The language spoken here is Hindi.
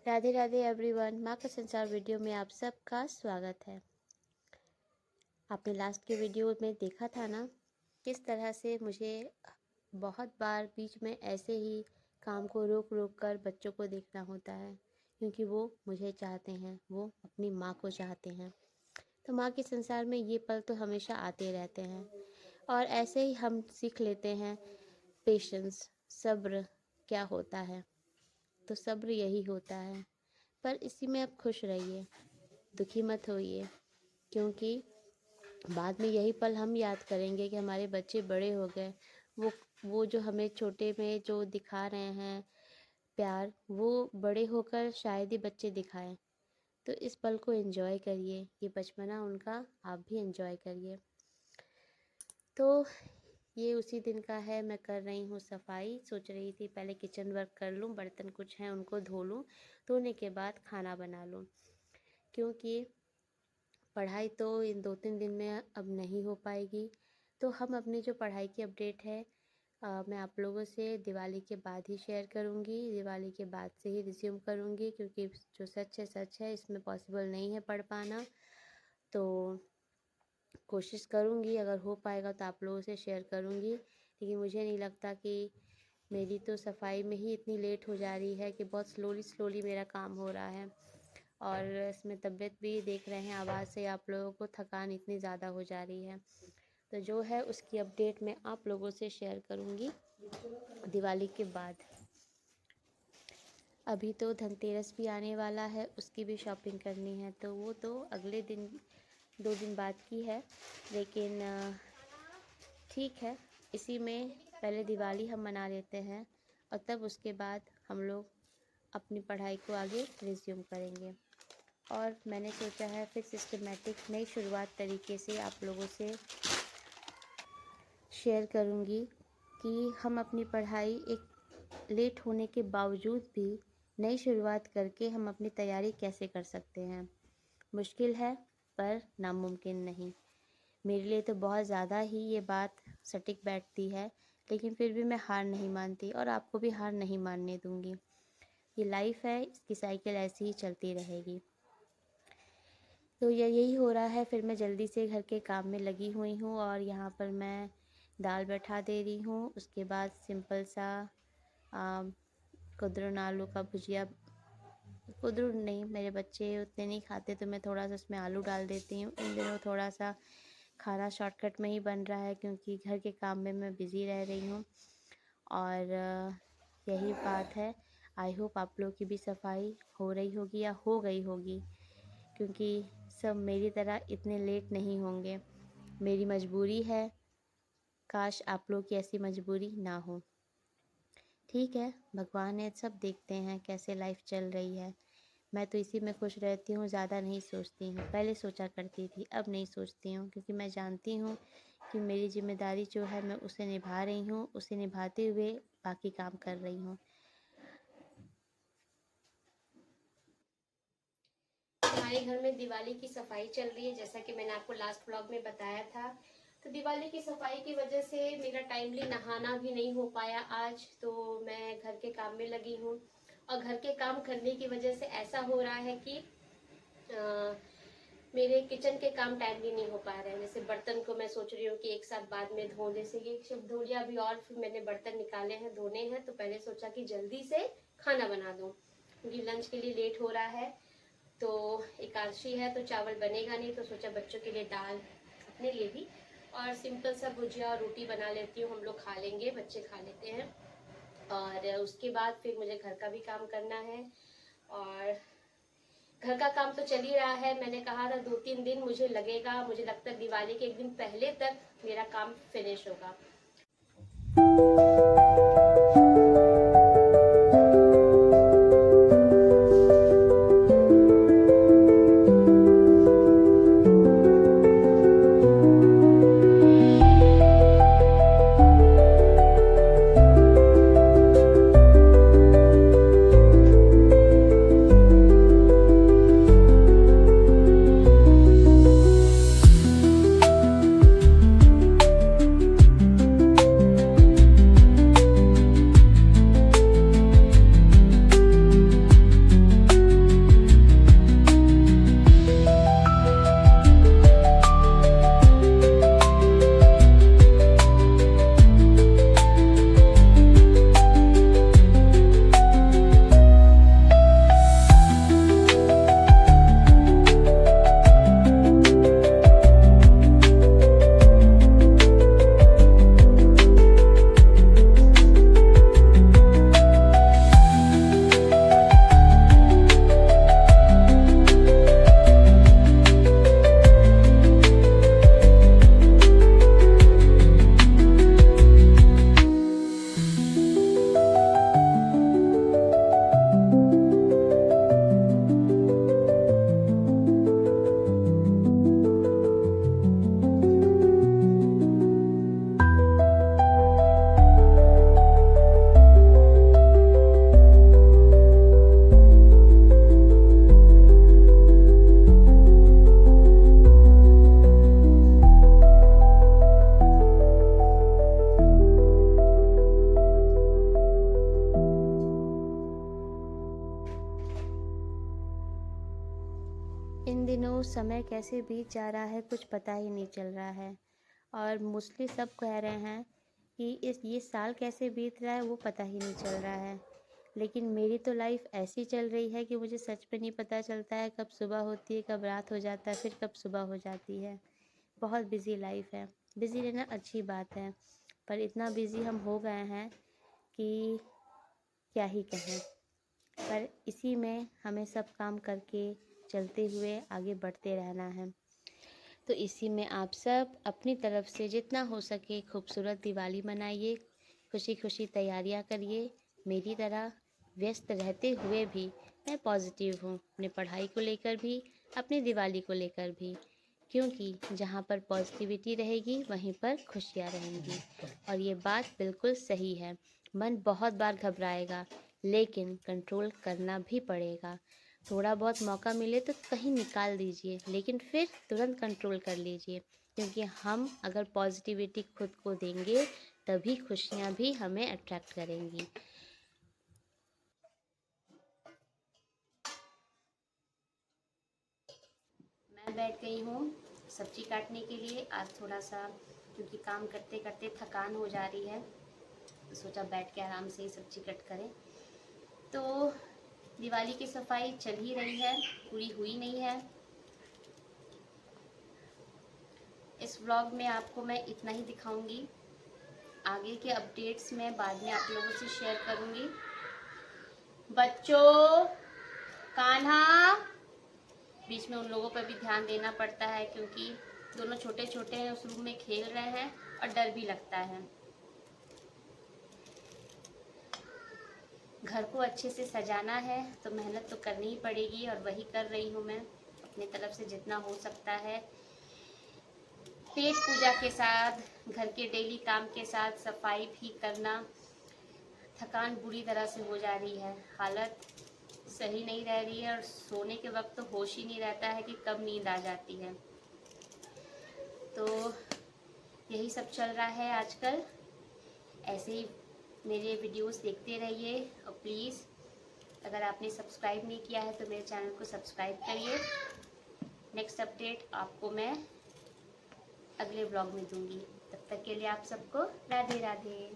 राधे राधे एवरीवन, माँ का संसार वीडियो में आप सबका स्वागत है। आपने लास्ट के वीडियो में देखा था ना, किस तरह से मुझे बहुत बार बीच में ऐसे ही काम को रोक रोक कर बच्चों को देखना होता है, क्योंकि वो मुझे चाहते हैं, वो अपनी माँ को चाहते हैं। तो माँ के संसार में ये पल तो हमेशा आते रहते हैं और ऐसे ही हम सीख लेते हैं पेशेंस, सब्र क्या होता है। तो सब्र यही होता है, पर इसी में आप खुश रहिए, दुखी मत होइए, क्योंकि बाद में यही पल हम याद करेंगे कि हमारे बच्चे बड़े हो गए। वो जो हमें छोटे में जो दिखा रहे हैं प्यार, वो बड़े होकर शायद ही बच्चे दिखाएं। तो इस पल को एंजॉय करिए, ये बचपना उनका आप भी एंजॉय करिए। तो ये उसी दिन का है, मैं कर रही हूँ सफाई। सोच रही थी पहले किचन वर्क कर लूँ, बर्तन कुछ हैं उनको धो लूँ, धोने के बाद खाना बना लूँ, क्योंकि पढ़ाई तो इन 2-3 दिन में अब नहीं हो पाएगी। तो हम अपनी जो पढ़ाई की अपडेट है मैं आप लोगों से दिवाली के बाद ही शेयर करूँगी, दिवाली के बाद से ही रिज्यूम करूँगी, क्योंकि जो सच है इसमें पॉसिबल नहीं है पढ़ पाना। तो कोशिश करूँगी, अगर हो पाएगा तो आप लोगों से शेयर करूँगी, लेकिन मुझे नहीं लगता कि मेरी तो सफाई में ही इतनी लेट हो जा रही है कि बहुत स्लोली मेरा काम हो रहा है। और इसमें तबीयत भी देख रहे हैं, आवाज़ से आप लोगों को थकान इतनी ज़्यादा हो जा रही है। तो जो है उसकी अपडेट मैं आप लोगों से शेयर करूँगी दिवाली के बाद। अभी तो धनतेरस भी आने वाला है, उसकी भी शॉपिंग करनी है, तो वो तो अगले दिन 2 दिन बाद की है। लेकिन ठीक है, इसी में पहले दिवाली हम मना लेते हैं और तब उसके बाद हम लोग अपनी पढ़ाई को आगे रिज्यूम करेंगे। और मैंने सोचा है फिर सिस्टमेटिक नई शुरुआत तरीके से आप लोगों से शेयर करूंगी कि हम अपनी पढ़ाई एक लेट होने के बावजूद भी नई शुरुआत करके हम अपनी तैयारी कैसे कर सकते हैं। मुश्किल है पर नामुमकिन नहीं। मेरे लिए तो बहुत ज़्यादा ही ये बात सटीक बैठती है, लेकिन फिर भी मैं हार नहीं मानती और आपको भी हार नहीं मानने दूंगी। ये लाइफ है, इसकी साइकिल ऐसी ही चलती रहेगी। तो यही हो रहा है। फिर मैं जल्दी से घर के काम में लगी हुई हूँ और यहाँ पर मैं दाल बैठा दे रही हूँ। उसके बाद सिंपल सा कुदरुन आलू का भुजिया, कुदरुन नहीं, मेरे बच्चे उतने नहीं खाते तो मैं थोड़ा सा उसमें आलू डाल देती हूँ। इन दिनों थोड़ा सा खाना शॉर्टकट में ही बन रहा है, क्योंकि घर के काम में मैं बिज़ी रह रही हूँ और यही बात है। आई होप आप लोग की भी सफाई हो रही होगी या हो गई होगी, क्योंकि सब मेरी तरह इतने लेट नहीं होंगे। मेरी मजबूरी है, काश आप लोग की ऐसी मजबूरी ना हो। ठीक है, भगवान है, सब देखते हैं कैसे लाइफ चल रही है। मैं तो इसी में खुश रहती हूँ, ज़्यादा नहीं सोचती हूँ। पहले सोचा करती थी, अब नहीं सोचती हूँ, क्योंकि मैं जानती हूँ कि मेरी जिम्मेदारी जो है मैं उसे निभा रही हूँ, उसे निभाते हुए बाकी काम कर रही हूँ। हमारे घर में दिवाली की सफाई चल रही है, जैसा कि मैंने आपको लास्ट व्लॉग में बताया था। तो दिवाली की सफाई की वजह से मेरा टाइमली नहाना भी नहीं हो पाया आज। तो मैं घर के काम में लगी हूँ और घर के काम करने की वजह से ऐसा हो रहा है कि मेरे किचन के काम टाइमली नहीं हो पा रहे हैं। जैसे बर्तन को मैं सोच रही हूँ कि एक साथ बाद में धो, जैसे ये सिर्फ धो लिया अभी और फिर मैंने बर्तन निकाले हैं, धोने हैं। तो पहले सोचा कि जल्दी से खाना बना दूँ, क्योंकि लंच के लिए लेट हो रहा है। तो एकादशी है तो चावल बनेगा नहीं, तो सोचा बच्चों के लिए दाल, अपने लिए भी, और सिंपल सा भुजिया और रोटी बना लेती हूँ। हम लोग खा लेंगे, बच्चे खा लेते हैं। और उसके बाद फिर मुझे घर का भी काम करना है और घर का काम तो चल ही रहा है। मैंने कहा था 2-3 दिन मुझे लगेगा, मुझे लगता है दिवाली के एक दिन पहले तक मेरा काम फिनिश होगा। इन दिनों समय कैसे बीत जा रहा है कुछ पता ही नहीं चल रहा है, और मोस्टली सब कह रहे हैं कि ये साल कैसे बीत रहा है वो पता ही नहीं चल रहा है। लेकिन मेरी तो लाइफ ऐसी चल रही है कि मुझे सच में नहीं पता चलता है कब सुबह होती है, कब रात हो जाता है, फिर कब सुबह हो जाती है। बहुत बिज़ी लाइफ है। बिज़ी रहना अच्छी बात है, पर इतना बिज़ी हम हो गए हैं कि क्या ही कहें। पर इसी में हमें सब काम करके चलते हुए आगे बढ़ते रहना है। तो इसी में आप सब अपनी तरफ से जितना हो सके खूबसूरत दिवाली मनाइए, खुशी खुशी तैयारियां करिए। मेरी तरह व्यस्त रहते हुए भी मैं पॉजिटिव हूँ, अपने पढ़ाई को लेकर भी, अपनी दिवाली को लेकर भी, क्योंकि जहाँ पर पॉजिटिविटी रहेगी वहीं पर खुशियाँ रहेंगी। और ये बात बिल्कुल सही है। मन बहुत बार घबराएगा, लेकिन कंट्रोल करना भी पड़ेगा। थोड़ा बहुत मौका मिले तो कहीं निकाल दीजिए, लेकिन फिर तुरंत कंट्रोल कर लीजिए, क्योंकि हम अगर पॉजिटिविटी खुद को देंगे तभी खुशियाँ भी हमें अट्रैक्ट करेंगी। मैं बैठ गई हूँ सब्जी काटने के लिए। आज थोड़ा सा क्योंकि काम करते करते थकान हो जा रही है, तो सोचा बैठ के आराम से ही सब्जी कट करें। तो दिवाली की सफाई चल ही रही है, पूरी हुई नहीं है। इस व्लॉग में आपको मैं इतना ही दिखाऊंगी। आगे के अपडेट्स मैं बाद में आप लोगों से शेयर करूंगी। बच्चों, कान्हा, बीच में उन लोगों पर भी ध्यान देना पड़ता है क्योंकि दोनों छोटे छोटे हैं, उस रूम में खेल रहे हैं और डर भी लगता है। घर को अच्छे से सजाना है तो मेहनत तो करनी ही पड़ेगी, और वही कर रही हूँ मैं अपनी तरफ से जितना हो सकता है। पेट पूजा के साथ, घर के डेली काम के साथ सफाई भी करना। थकान बुरी तरह से हो जा रही है, हालत सही नहीं रह रही है, और सोने के वक्त तो होश ही नहीं रहता है कि कब नींद आ जाती है। तो यही सब चल रहा है आजकल। ऐसे ही मेरे वीडियोस देखते रहिए, और प्लीज़ अगर आपने सब्सक्राइब नहीं किया है तो मेरे चैनल को सब्सक्राइब करिए। नेक्स्ट अपडेट आपको मैं अगले ब्लॉग में दूंगी। तब तक के लिए आप सबको राधे राधे।